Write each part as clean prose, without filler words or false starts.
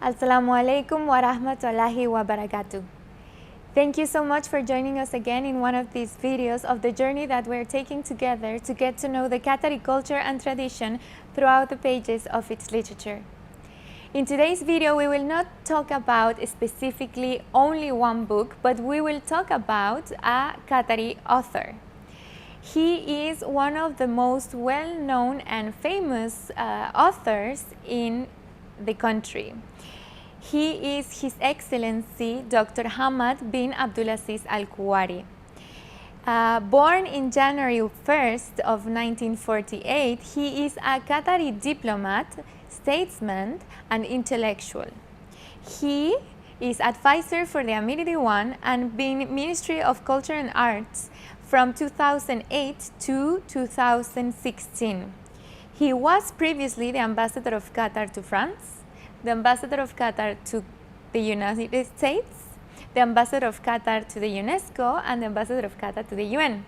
Assalamu alaikum wa rahmatullahi wa barakatuh. Thank you so much for joining us again in one of these videos of the journey that we're taking together to get to know the Qatari culture and tradition throughout the pages of its literature. In today's video, we will not talk about specifically only one book, but we will talk about a Qatari author. He is one of the most well-known and famous authors in the country. He is His Excellency Dr. Hamad bin Abdulaziz al-Kuwari. Born in January 1st of 1948, he is a Qatari diplomat, statesman, and intellectual. He is advisor for the Amiridi One and been Ministry of Culture and Arts from 2008 to 2016. He was previously the ambassador of Qatar to France, the ambassador of Qatar to the United States, the ambassador of Qatar to the UNESCO, and the ambassador of Qatar to the UN.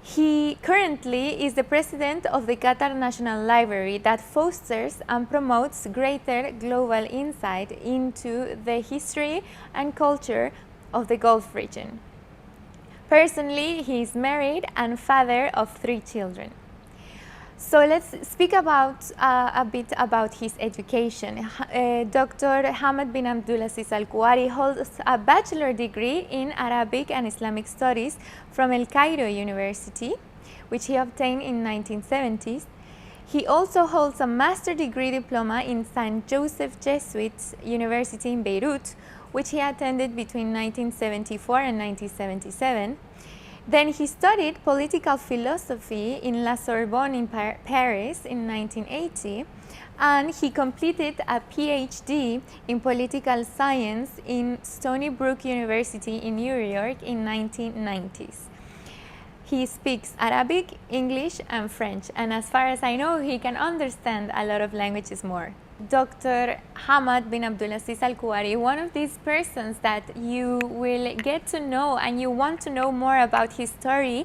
He currently is the president of the Qatar National Library that fosters and promotes greater global insight into the history and culture of the Gulf region. Personally, he is married and father of 3 children. So let's speak about a bit about his education. Dr. Hamad bin Abdulaziz al-Kuwari holds a bachelor degree in Arabic and Islamic Studies from El Cairo University, which he obtained in 1970s. He also holds a master degree diploma in St. Joseph Jesuit University in Beirut, which he attended between 1974 and 1977. Then he studied political philosophy in La Sorbonne in Paris in 1980, and he completed a PhD in political science in Stony Brook University in New York in 1990s. He speaks Arabic, English, and French, and as far as I know, he can understand a lot of languages more. Dr. Hamad bin Abdulaziz al-Kuwari, one of these persons that you will get to know and you want to know more about his story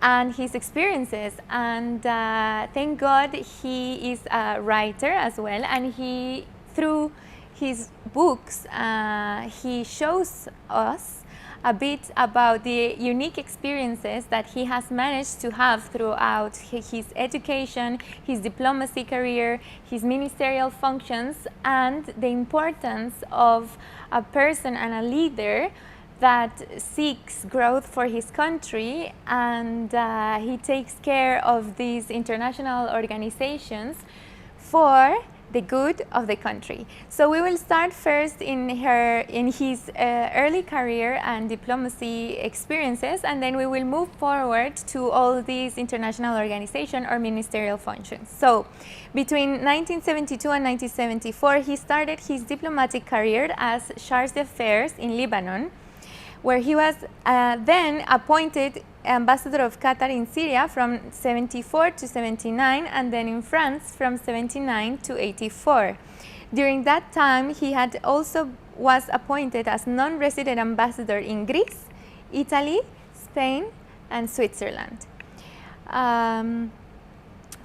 and his experiences, and thank God he is a writer as well, and he, through his books, he shows us a bit about the unique experiences that he has managed to have throughout his education, his diplomacy career, his ministerial functions, and the importance of a person and a leader that seeks growth for his country, and he takes care of these international organizations for the good of the country. So we will start first in his early career and diplomacy experiences, and then we will move forward to all these international organization or ministerial functions. So between 1972 and 1974, he started his diplomatic career as Charge d'Affaires in Lebanon, where he was then appointed ambassador of Qatar in Syria from 74 to 79, and then in France from 79 to 84. During that time, he had also was appointed as non-resident ambassador in Greece, Italy, Spain, and Switzerland.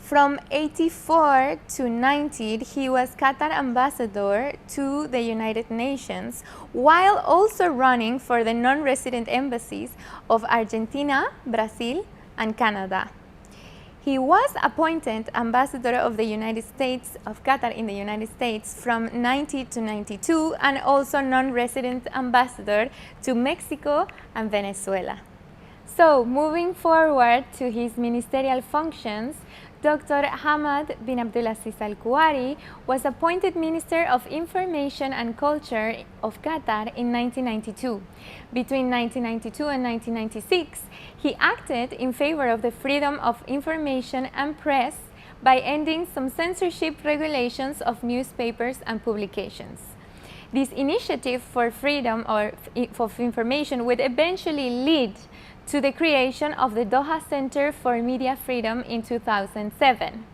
From 84 to 90, he was Qatar ambassador to the United Nations, while also running for the non-resident embassies of Argentina, Brazil, and Canada. He was appointed ambassador of the United States of Qatar in the United States from 90 to 92, and also non-resident ambassador to Mexico and Venezuela. So, moving forward to his ministerial functions, Dr. Hamad bin Abdulaziz al-Kuwari was appointed Minister of Information and Culture of Qatar in 1992. Between 1992 and 1996, he acted in favor of the freedom of information and press by ending some censorship regulations of newspapers and publications. This initiative for freedom of information would eventually lead to the creation of the Doha Center for Media Freedom in 2007.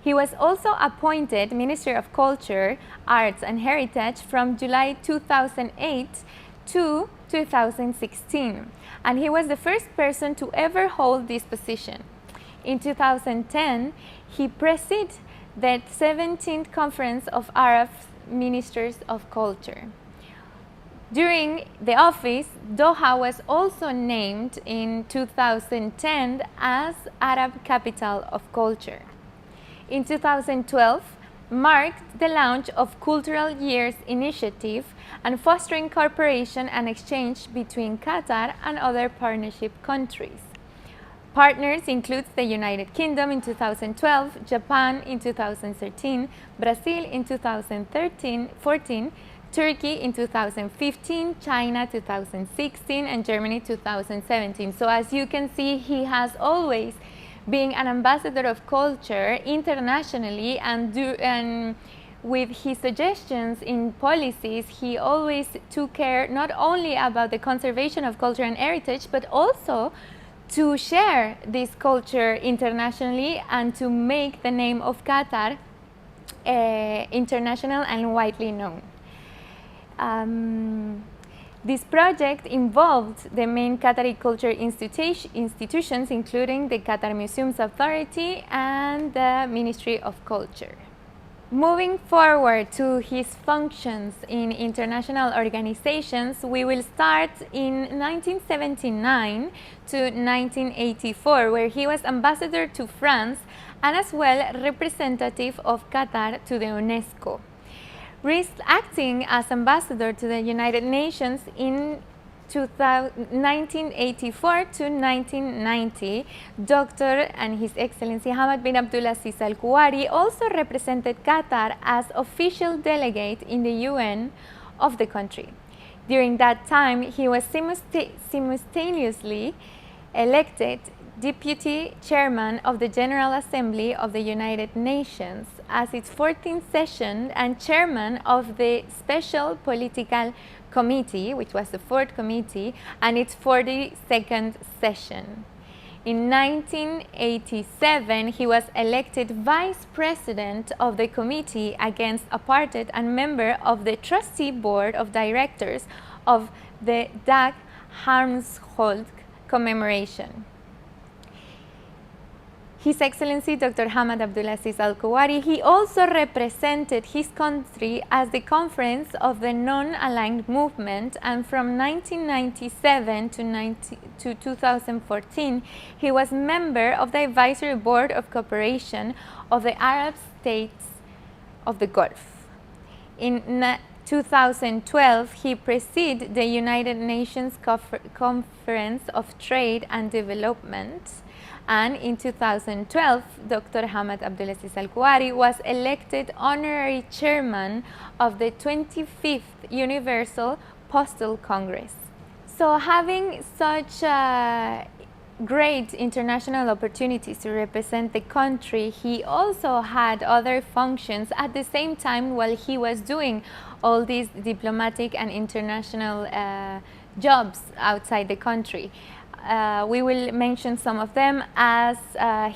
He was also appointed Minister of Culture, Arts and Heritage from July 2008 to 2016, and he was the first person to ever hold this position. In 2010, he presided the 17th Conference of Arab ministers of culture. During the office, Doha was also named in 2010 as Arab Capital of Culture. In 2012, marked the launch of Cultural Years Initiative and fostering cooperation and exchange between Qatar and other partnership countries. Partners include the United Kingdom in 2012, Japan in 2013, Brazil in 2014, Turkey in 2015, China 2016, and Germany 2017. So as you can see, he has always been an ambassador of culture internationally, and with his suggestions in policies, he always took care not only about the conservation of culture and heritage, but also to share this culture internationally and to make the name of Qatar international and widely known. This project involved the main Qatari culture institutions, including the Qatar Museums Authority and the Ministry of Culture. Moving forward to his functions in international organizations, we will start in 1979 to 1984, where he was ambassador to France and as well representative of Qatar to the UNESCO. Acting as ambassador to the United Nations in 1984 to 1990, Dr. and His Excellency Hamad bin Abdulaziz Al-Kuwari also represented Qatar as official delegate in the UN of the country. During that time, he was simultaneously elected Deputy Chairman of the General Assembly of the United Nations as its 14th session and Chairman of the Special Political Committee, which was the 4th committee, and its 42nd session. In 1987, he was elected Vice President of the Committee Against Apartheid and member of the Trustee Board of Directors of the Dag Hammarskjöld Commemoration. His Excellency Dr. Hamad Abdulaziz Al-Kuwari, he also represented his country as the Conference of the Non-Aligned Movement, and from 1997 to 2014, he was member of the Advisory Board of Cooperation of the Arab States of the Gulf. In 2012, he presided the United Nations Conference of Trade and Development. And in 2012, Dr. Hamad Abdulaziz Al-Kuwari was elected honorary chairman of the 25th Universal Postal Congress. So having such great international opportunities to represent the country, he also had other functions at the same time while he was doing all these diplomatic and international jobs outside the country. We will mention some of them, as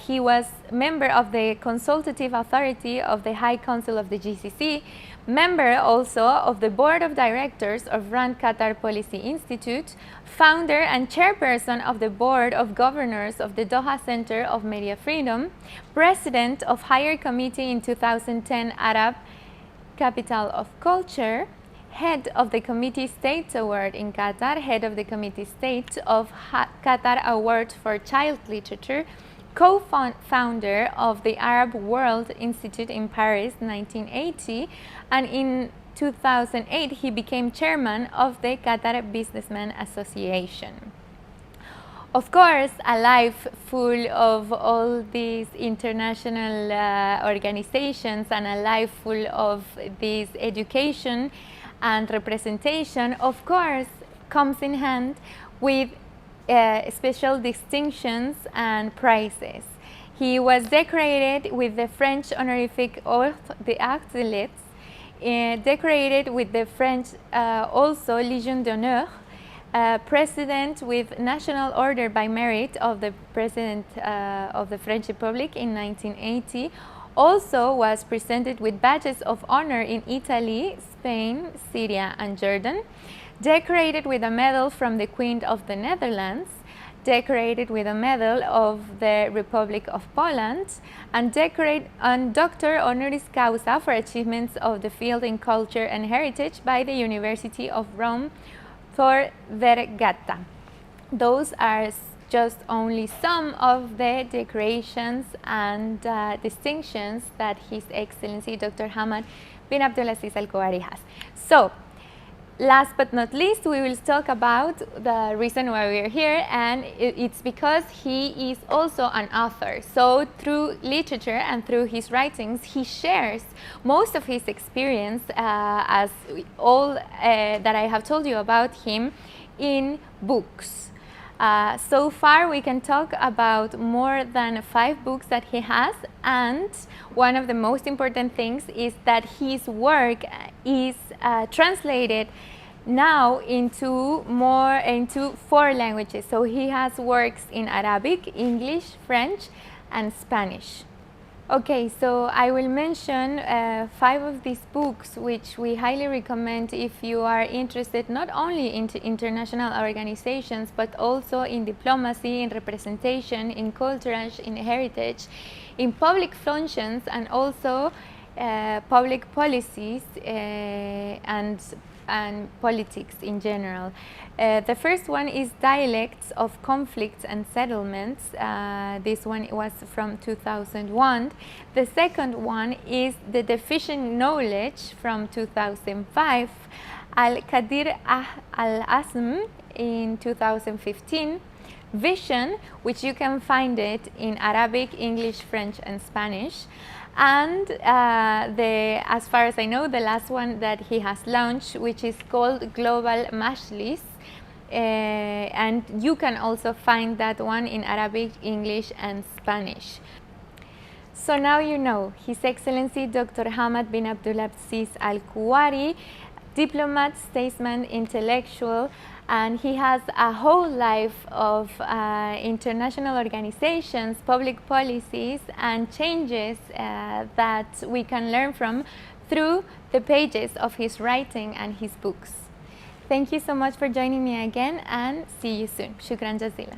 he was member of the Consultative Authority of the High Council of the GCC, member also of the Board of Directors of RAND Qatar Policy Institute, founder and chairperson of the Board of Governors of the Doha Center of Media Freedom, president of Higher Committee in 2010 Arab Capital of Culture, head of the Committee States Award in Qatar, head of the Committee States of Qatar Award for Child Literature, co-founder of the Arab World Institute in Paris 1980, and in 2008 he became chairman of the Qatar Businessmen Association. Of course, a life full of all these international organizations and a life full of this education and representation, of course, comes in hand with special distinctions and prizes. He was decorated with the French honorific Ordre d'Excellence, decorated with the French also Légion d'honneur, President with National Order by Merit of the President of the French Republic in 1980, also was presented with badges of honor in Italy, Spain, Syria and Jordan, decorated with a medal from the Queen of the Netherlands, decorated with a medal of the Republic of Poland, and Doctor honoris causa for achievements of the field in culture and heritage by the University of Rome Tor Vergata. Those are just only some of the decorations and distinctions that His Excellency Dr. Hamad bin Abdulaziz Al-Kowari has. So, last but not least, we will talk about the reason why we are here, and it's because he is also an author. So through literature and through his writings, he shares most of his experience, as all that I have told you about him, in books. So far we can talk about more than 5 books that he has, and one of the most important things is that his work is translated now into 4 languages. So he has works in Arabic, English, French and Spanish. Okay, so I will mention 5 of these books which we highly recommend if you are interested not only in international organizations but also in diplomacy, in representation, in culture, in heritage, in public functions, and also public policies and politics in general. The first one is Dialects of Conflicts and Settlements. This one was from 2001. The second one is The Deficient Knowledge from 2005. Al-Qadir Al-Azm in 2015. Vision, which you can find it in Arabic, English, French and Spanish. And as far as I know, the last one that he has launched, which is called Global Majlis, and you can also find that one in Arabic, English and Spanish. So now you know His Excellency Dr. Hamad bin Abdulaziz Al-Kowari, diplomat, statesman, intellectual, and he has a whole life of international organizations, public policies and changes that we can learn from through the pages of his writing and his books. Thank you so much for joining me again, and see you soon. Shukran jazila.